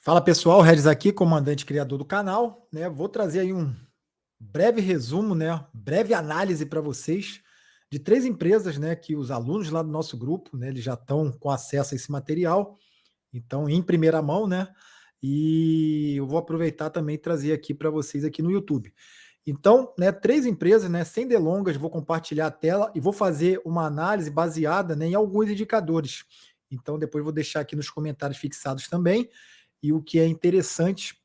Fala pessoal, Regis aqui, comandante criador do canal, né? Vou trazer aí um breve resumo, né? Breve análise para vocês de três empresas, né? Que os alunos lá do nosso grupo, né? Eles já estão com acesso a esse material, então em primeira mão, né? E eu vou aproveitar também e trazer aqui para vocês aqui no YouTube. Então, né? Três empresas, né? Sem delongas, vou compartilhar a tela e vou fazer uma análise baseada, né, em alguns indicadores. Então, depois vou deixar aqui nos comentários fixados também. E o que é interessante,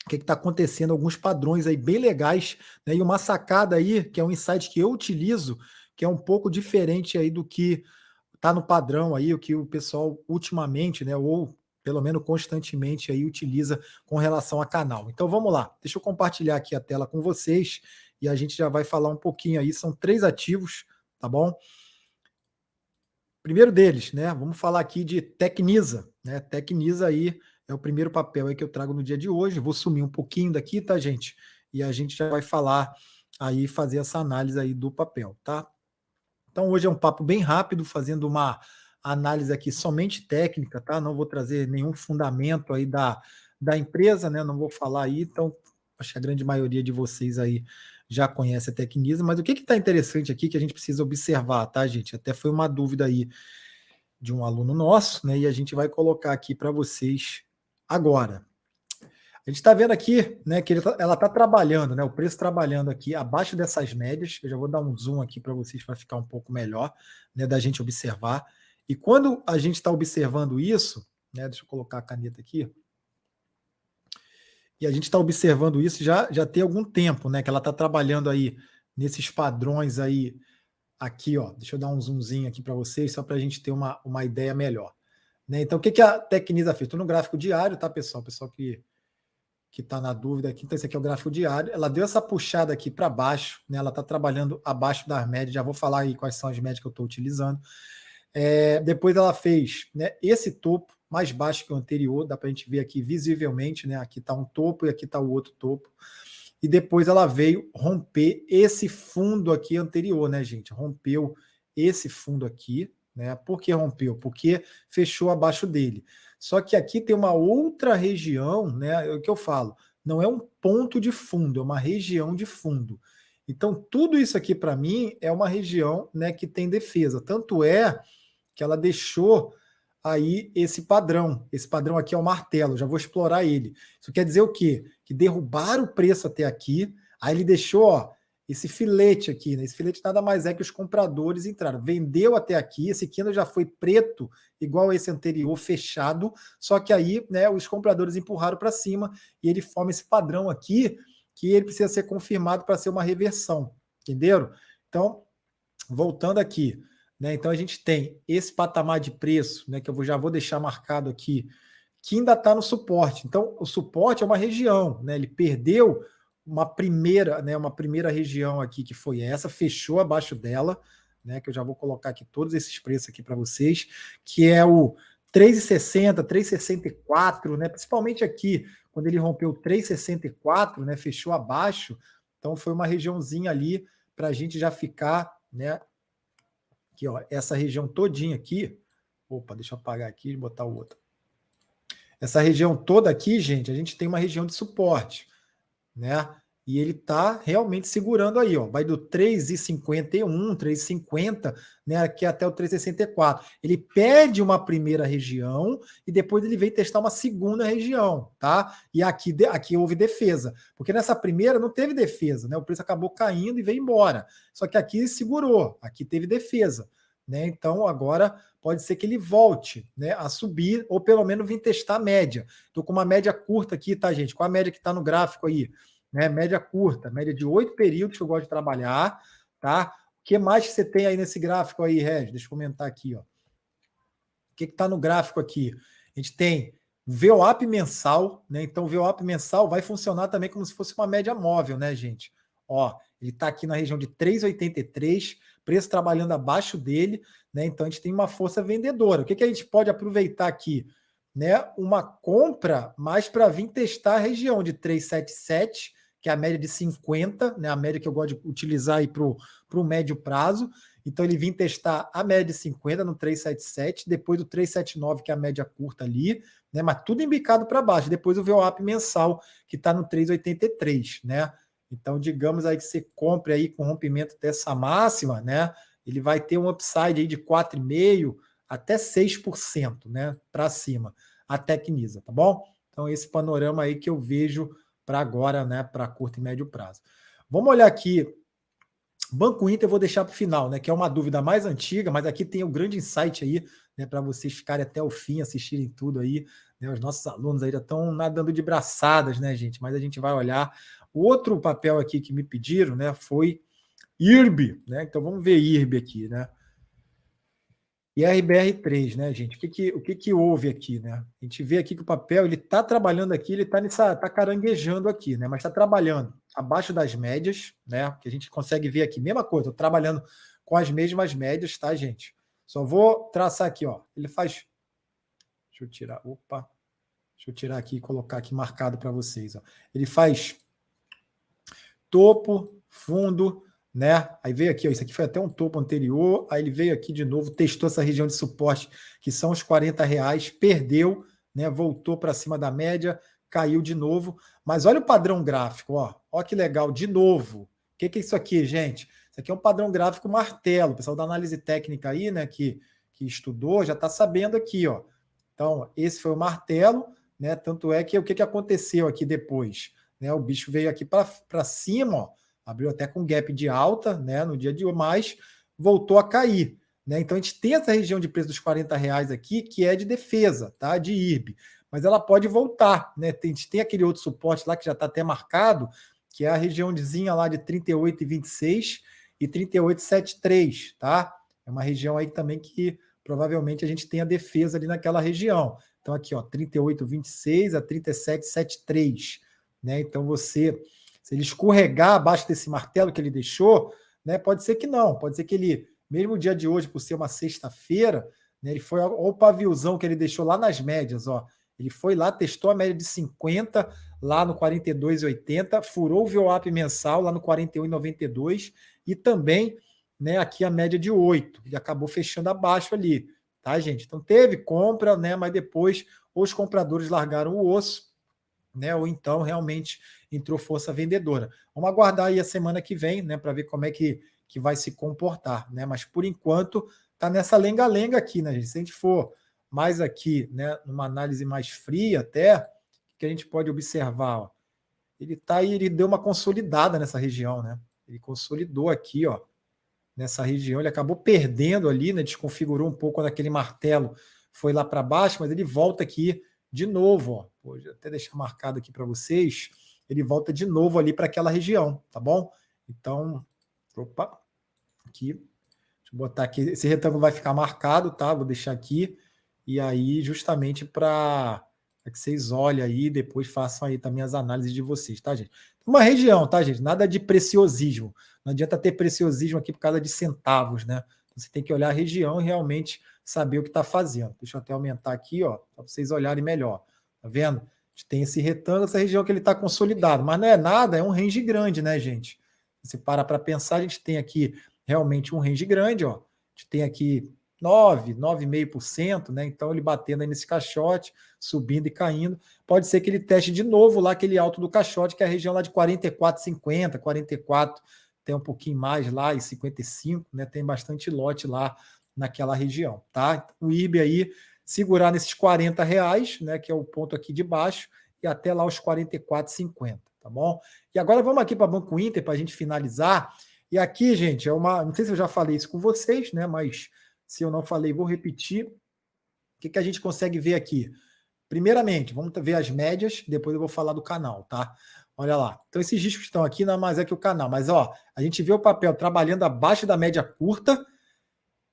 o que está acontecendo, alguns padrões aí bem legais, né? E uma sacada aí, que é um insight que eu utilizo, que é um pouco diferente aí do que está no padrão aí, o que o pessoal ultimamente, né? Ou pelo menos constantemente aí utiliza com relação a canal. Então vamos lá, deixa eu compartilhar aqui a tela com vocês e a gente já vai falar um pouquinho aí. São três ativos, tá bom? Primeiro deles, né? Vamos falar aqui de Tecnisa, né? Tecnisa aí é o primeiro papel aí que eu trago no dia de hoje. Vou sumir um pouquinho daqui, tá, gente? E a gente já vai falar aí, fazer essa análise aí do papel, tá? Então hoje é um papo bem rápido, fazendo uma análise aqui somente técnica, tá? Não vou trazer nenhum fundamento aí da empresa, né? Não vou falar aí, então acho que a grande maioria de vocês aí já conhece a Tecnisa, mas o que está interessante aqui que a gente precisa observar, tá, gente? Até foi uma dúvida aí de um aluno nosso, né? E a gente vai colocar aqui para vocês agora. A gente está vendo aqui, né, que ela está trabalhando, né? O preço trabalhando aqui abaixo dessas médias. Eu já vou dar um zoom aqui para vocês para ficar um pouco melhor, né, da gente observar. E quando a gente está observando isso, né? Deixa eu colocar a caneta aqui. E a gente está observando isso já tem algum tempo, né? Que ela está trabalhando aí nesses padrões aí aqui, ó. Deixa eu dar um zoomzinho aqui para vocês, só para a gente ter uma ideia melhor. Né? Então, o que a Tecnisa fez? Estou no gráfico diário, tá, pessoal? Pessoal que está na dúvida aqui. Então, esse aqui é o gráfico diário. Ela deu essa puxada aqui para baixo, né? Ela está trabalhando abaixo das médias. Já vou falar aí quais são as médias que eu estou utilizando. Depois ela fez, né, esse topo mais baixo que o anterior, dá para a gente ver aqui visivelmente, né? Aqui está um topo e aqui está o outro topo. E depois ela veio romper esse fundo aqui anterior, né, gente? Rompeu esse fundo aqui, né? Por que rompeu? Porque fechou abaixo dele. Só que aqui tem uma outra região, né? É o que eu falo, não é um ponto de fundo, é uma região de fundo. Então, tudo isso aqui, para mim, é uma região, né, que tem defesa. Tanto é que ela deixou aí esse padrão. Esse padrão aqui é o martelo, já vou explorar ele. Isso quer dizer o quê? Que derrubaram o preço até aqui, aí ele deixou, ó, esse filete aqui, né? Esse filete nada mais é que os compradores entraram. Vendeu até aqui, esse candle já foi preto, igual esse anterior, fechado, só que aí, né, os compradores empurraram para cima e ele forma esse padrão aqui, que ele precisa ser confirmado para ser uma reversão, entenderam? Então, voltando aqui, né? Então a gente tem esse patamar de preço, né? Que eu já vou deixar marcado aqui, que ainda está no suporte. Então, o suporte é uma região, né? Ele perdeu uma primeira, né? Uma primeira região aqui que foi essa, fechou abaixo dela, né? Que eu já vou colocar aqui todos esses preços aqui para vocês, que é o 3,60, 3,64, né? Principalmente aqui, quando ele rompeu 3,64, né? Fechou abaixo. Então foi uma regiãozinha ali para a gente já ficar, né? Aqui, ó, essa região todinha aqui. Opa, deixa eu apagar aqui e botar o outro. Essa região toda aqui, gente, a gente tem uma região de suporte, né? E ele está realmente segurando aí, ó. Vai do 3,51, 3,50, né? Aqui até o 3,64. Ele perde uma primeira região e depois ele vem testar uma segunda região, tá? E aqui houve defesa, porque nessa primeira não teve defesa, né? O preço acabou caindo e veio embora. Só que aqui segurou, aqui teve defesa, né? Então agora pode ser que ele volte, né, a subir ou pelo menos vir testar a média. Estou com uma média curta aqui, tá, gente? Qual a média que está no gráfico aí? Né, média curta, média de 8 períodos que eu gosto de trabalhar, tá? O que mais que você tem aí nesse gráfico aí, Regis? Deixa eu comentar aqui, ó. O que está no gráfico aqui? A gente tem VWAP mensal, né? Então, o VWAP mensal vai funcionar também como se fosse uma média móvel, né, gente? Ó, ele está aqui na região de 3,83, preço trabalhando abaixo dele, né? Então, a gente tem uma força vendedora. O que a gente pode aproveitar aqui? Né? Uma compra mais para vir testar a região de 377, que é a média de 50, né? A média que eu gosto de utilizar aí para o médio prazo. Então ele vinha testar a média de 50 no 377, depois do 379, que é a média curta ali, né? Mas tudo embicado para baixo. Depois o VWAP mensal, que está no 383, né? Então, digamos aí que você compre aí com rompimento dessa máxima, né? Ele vai ter um upside aí de 4,5% até 6%, né? Para cima, a Tecnisa, tá bom? Então, esse panorama aí que eu vejo para agora, né? Para curto e médio prazo. Vamos olhar aqui. Banco Inter eu vou deixar para o final, né? Que é uma dúvida mais antiga, mas aqui tem o grande insight aí, né? Para vocês ficarem até o fim, assistirem tudo aí. Né, os nossos alunos aí já estão nadando de braçadas, né, gente? Mas a gente vai olhar. O outro papel aqui que me pediram, né, foi IRB, né? Então vamos ver IRB aqui, né? E RBR3, né, gente? O que houve aqui, né? A gente vê aqui que o papel ele está trabalhando aqui, ele está caranguejando aqui, né? Mas está trabalhando abaixo das médias, né? Que a gente consegue ver aqui, mesma coisa, estou trabalhando com as mesmas médias, tá, gente? Só vou traçar aqui, ó. Ele faz. Deixa eu tirar. Opa! Deixa eu tirar aqui e colocar aqui marcado para vocês, ó. Ele faz topo, fundo, né? Aí veio aqui, ó, isso aqui foi até um topo anterior, aí ele veio aqui de novo, testou essa região de suporte, que são os R$ 40, perdeu, né? Voltou para cima da média, caiu de novo. Mas olha o padrão gráfico, ó. Ó que legal, de novo. O que é isso aqui, gente? Isso aqui é um padrão gráfico martelo. O pessoal da análise técnica aí, né, que estudou, já está sabendo aqui, ó. Então, esse foi o martelo, né? Tanto é que o que aconteceu aqui depois? Né, o bicho veio aqui para cima, ó, abriu até com gap de alta, né, no dia de hoje, mas voltou a cair. Né? Então a gente tem essa região de preço dos R$ 40 aqui, que é de defesa, tá? De IRB. Mas ela pode voltar. Né? A gente tem aquele outro suporte lá que já está até marcado, que é a regiãozinha lá de 38,26 e 38,73, tá? É uma região aí também que provavelmente a gente tem a defesa ali naquela região. Então aqui, ó, 38,26 a 37,73. Né? Então se ele escorregar abaixo desse martelo que ele deixou, né, pode ser que não, pode ser que ele, mesmo o dia de hoje, por ser uma sexta-feira, né, ele foi o paviozão que ele deixou lá nas médias, ó. Ele foi lá, testou a média de 50 lá no 42,80, furou o VWAP mensal lá no 41,92 e também, né, aqui a média de 8. Ele acabou fechando abaixo ali, tá, gente? Então teve compra, né, mas depois os compradores largaram o osso, né, ou então realmente entrou força vendedora. Vamos aguardar aí a semana que vem, né, para ver como é que vai se comportar, né? Mas por enquanto está nessa lenga-lenga aqui, né, gente? Se a gente for mais aqui, né, numa análise mais fria até, que a gente pode observar, ó, ele tá aí, ele deu uma consolidada nessa região, né? Ele consolidou aqui, ó, nessa região, ele acabou perdendo ali, né? Desconfigurou um pouco quando aquele martelo foi lá para baixo, mas ele volta aqui de novo, ó. Vou até deixar marcado aqui para vocês. Ele volta de novo ali para aquela região, tá bom? Então, opa, aqui, deixa eu botar aqui. Esse retângulo vai ficar marcado, tá? Vou deixar aqui. E aí, justamente para que vocês olhem aí e depois façam aí também as análises de vocês, tá, gente? Uma região, tá, gente? Nada de preciosismo. Não adianta ter preciosismo aqui por causa de centavos, né? Você tem que olhar a região e realmente saber o que está fazendo. Deixa eu até aumentar aqui, ó, para vocês olharem melhor. Tá vendo? A gente tem esse retângulo, essa região que ele está consolidado, mas não é nada, é um range grande, né, gente? Você para pensar, a gente tem aqui realmente um range grande, ó. A gente tem aqui 9,5%, né? Então ele batendo aí nesse caixote, subindo e caindo. Pode ser que ele teste de novo lá aquele alto do caixote, que é a região lá de 44,50, 44, tem um pouquinho mais lá, e 55, né? Tem bastante lote lá naquela região, tá? O IRB aí segurar nesses R$ 40, né? Que é o ponto aqui de baixo, e até lá os 44,50, tá bom? E agora vamos aqui para Banco Inter para a gente finalizar. E aqui, gente, não sei se eu já falei isso com vocês, né? Mas se eu não falei, vou repetir. O que a gente consegue ver aqui? Primeiramente, vamos ver as médias, depois eu vou falar do canal, tá? Olha lá. Então, esses riscos estão aqui, nada mais é que o canal. Mas, ó, a gente vê o papel trabalhando abaixo da média curta,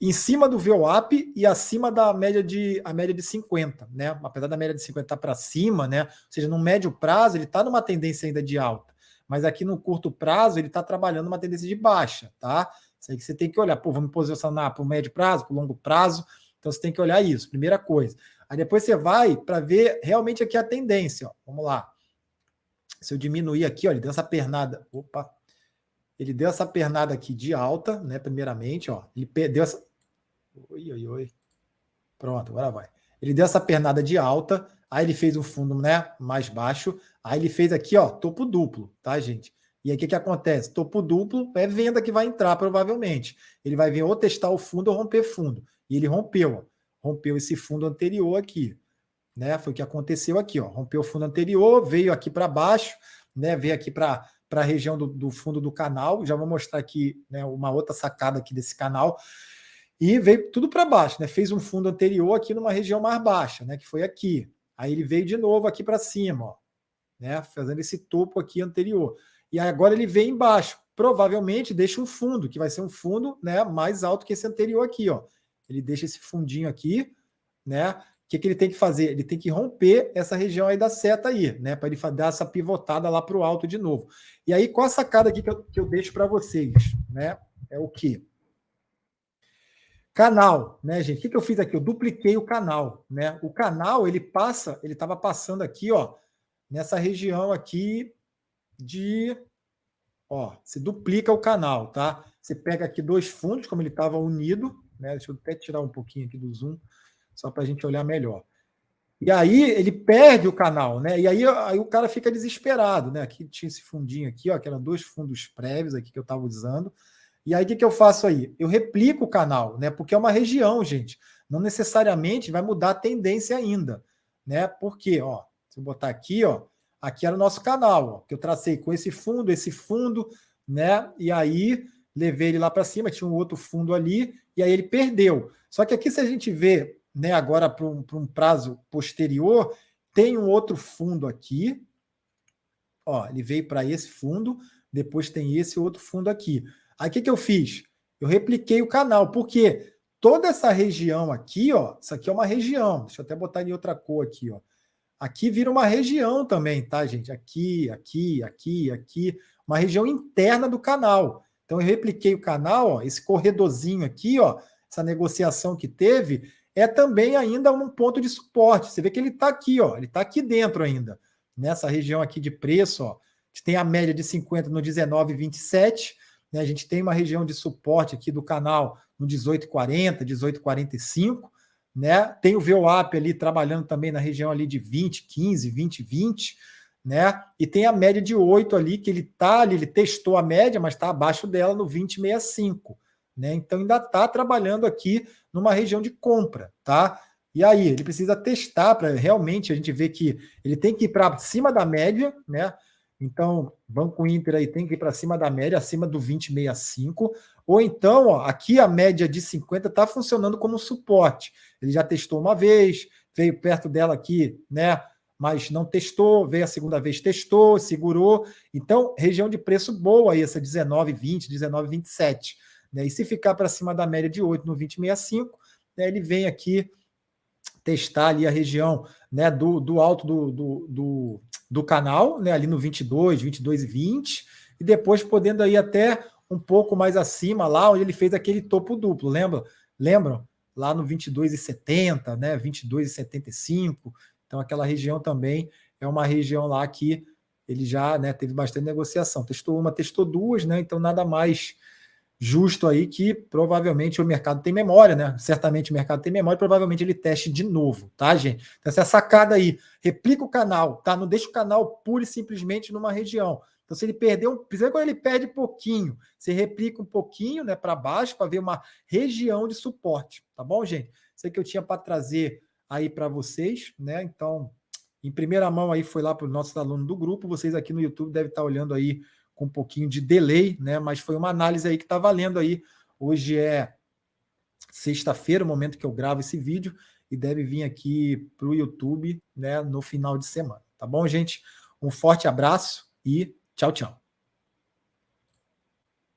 em cima do VWAP e acima da média de 50, né? Apesar da média de 50 estar para cima, né? Ou seja, no médio prazo, ele está numa tendência ainda de alta. Mas aqui no curto prazo, ele está trabalhando uma tendência de baixa, tá? Isso aí que você tem que olhar. Pô, vamos posicionar para o médio prazo, para o longo prazo. Então você tem que olhar isso, primeira coisa. Aí depois você vai para ver realmente aqui a tendência. Ó. Vamos lá. Se eu diminuir aqui, olha, dessa pernada. Opa! Ele deu essa pernada aqui de alta, né? Primeiramente, ó. Ele deu essa. Oi, oi, oi. Pronto, agora vai. Ele deu essa pernada de alta, aí ele fez um fundo, né, mais baixo, aí ele fez aqui, ó, topo duplo, tá, gente? E aí o que acontece? Topo duplo é venda que vai entrar, provavelmente. Ele vai vir ou testar o fundo ou romper fundo. E ele rompeu, ó. Rompeu esse fundo anterior aqui, né? Foi o que aconteceu aqui, ó. Rompeu o fundo anterior, veio aqui para baixo, né? Veio aqui para a região do fundo do canal. Já vou mostrar aqui, né, uma outra sacada aqui desse canal. E veio tudo para baixo, né? Fez um fundo anterior aqui numa região mais baixa, né? Que foi aqui. Aí ele veio de novo aqui para cima, ó, né? Fazendo esse topo aqui anterior. E aí agora ele vem embaixo. Provavelmente deixa um fundo, que vai ser um fundo, né, mais alto que esse anterior aqui, ó. Ele deixa esse fundinho aqui, né? O que ele tem que fazer? Ele tem que romper essa região aí da seta aí, né? Para ele dar essa pivotada lá para o alto de novo. E aí, qual a sacada aqui que eu deixo para vocês, né? É o quê? Canal, né, gente? O que eu fiz aqui? Eu dupliquei o canal, né? O canal, ele estava passando aqui, ó, nessa região aqui de, ó, você duplica o canal, tá? Você pega aqui dois fundos, como ele estava unido, né? Deixa eu até tirar um pouquinho aqui do zoom, só para a gente olhar melhor. E aí ele perde o canal, né? E aí o cara fica desesperado, né? Aqui tinha esse fundinho aqui, ó, que eram dois fundos prévios aqui que eu estava usando. E aí, o que eu faço aí? Eu replico o canal, né? Porque é uma região, gente. Não necessariamente vai mudar a tendência ainda, né? Porque, ó, se eu botar aqui, ó, aqui era o nosso canal, ó, que eu tracei com esse fundo, né? E aí levei ele lá para cima, tinha um outro fundo ali, e aí ele perdeu. Só que aqui, se a gente vê, né, agora para um prazo posterior, tem um outro fundo aqui, ó, ele veio para esse fundo, depois tem esse outro fundo aqui. Aí o que eu fiz? Eu repliquei o canal, porque toda essa região aqui, ó, isso aqui é uma região. Deixa eu até botar em outra cor aqui, ó. Aqui vira uma região também, tá, gente? Aqui, uma região interna do canal. Então eu repliquei o canal, ó, esse corredorzinho aqui, ó, essa negociação que teve, é também ainda um ponto de suporte. Você vê que ele está aqui, ó, ele está aqui dentro ainda, nessa região aqui de preço, ó. A gente tem a média de 50 no 19,27, né? A gente tem uma região de suporte aqui do canal no 18,40, 18,45, né? Tem o VWAP ali trabalhando também na região ali de 20,15, 20,20, né? E tem a média de 8 ali, que ele tá ali, ele testou a média, mas está abaixo dela no 20,65, né? Então ainda está trabalhando aqui numa região de compra, tá? E aí, ele precisa testar para realmente a gente ver que ele tem que ir para cima da média, né? Então, Banco Inter aí tem que ir para cima da média, acima do 20,65, ou então, ó, aqui a média de 50 está funcionando como suporte. Ele já testou uma vez, veio perto dela aqui, né? Mas não testou, veio a segunda vez, testou, segurou. Então, região de preço boa aí, essa 19,20, 19,27. Né? E se ficar para cima da média de 8 no 20,65, né, ele vem aqui testar ali a região, né, do alto do canal, né, ali no 22, 22,20, e depois podendo ir até um pouco mais acima, lá onde ele fez aquele topo duplo, lembram? Lá no 22,70, né, 22,75. Então aquela região também é uma região lá que ele já, né, teve bastante negociação. Testou uma, testou duas, né, então nada mais justo aí que provavelmente o mercado tem memória, né? Certamente o mercado tem memória, provavelmente ele teste de novo, tá, gente? Então, essa sacada aí, replica o canal, tá? Não deixa o canal pura e simplesmente numa região. Então, se ele perder principalmente quando ele perde pouquinho, você replica um pouquinho, né, para baixo, para ver uma região de suporte, tá bom, gente? Isso aí que eu tinha para trazer aí para vocês, né? Então, em primeira mão aí foi lá para os nossos alunos do grupo, vocês aqui no YouTube devem estar olhando aí com um pouquinho de delay, né? Mas foi uma análise aí que está valendo aí. Hoje é sexta-feira, o momento que eu gravo esse vídeo, e deve vir aqui para o YouTube, né, no final de semana. Tá bom, gente? Um forte abraço e tchau, tchau.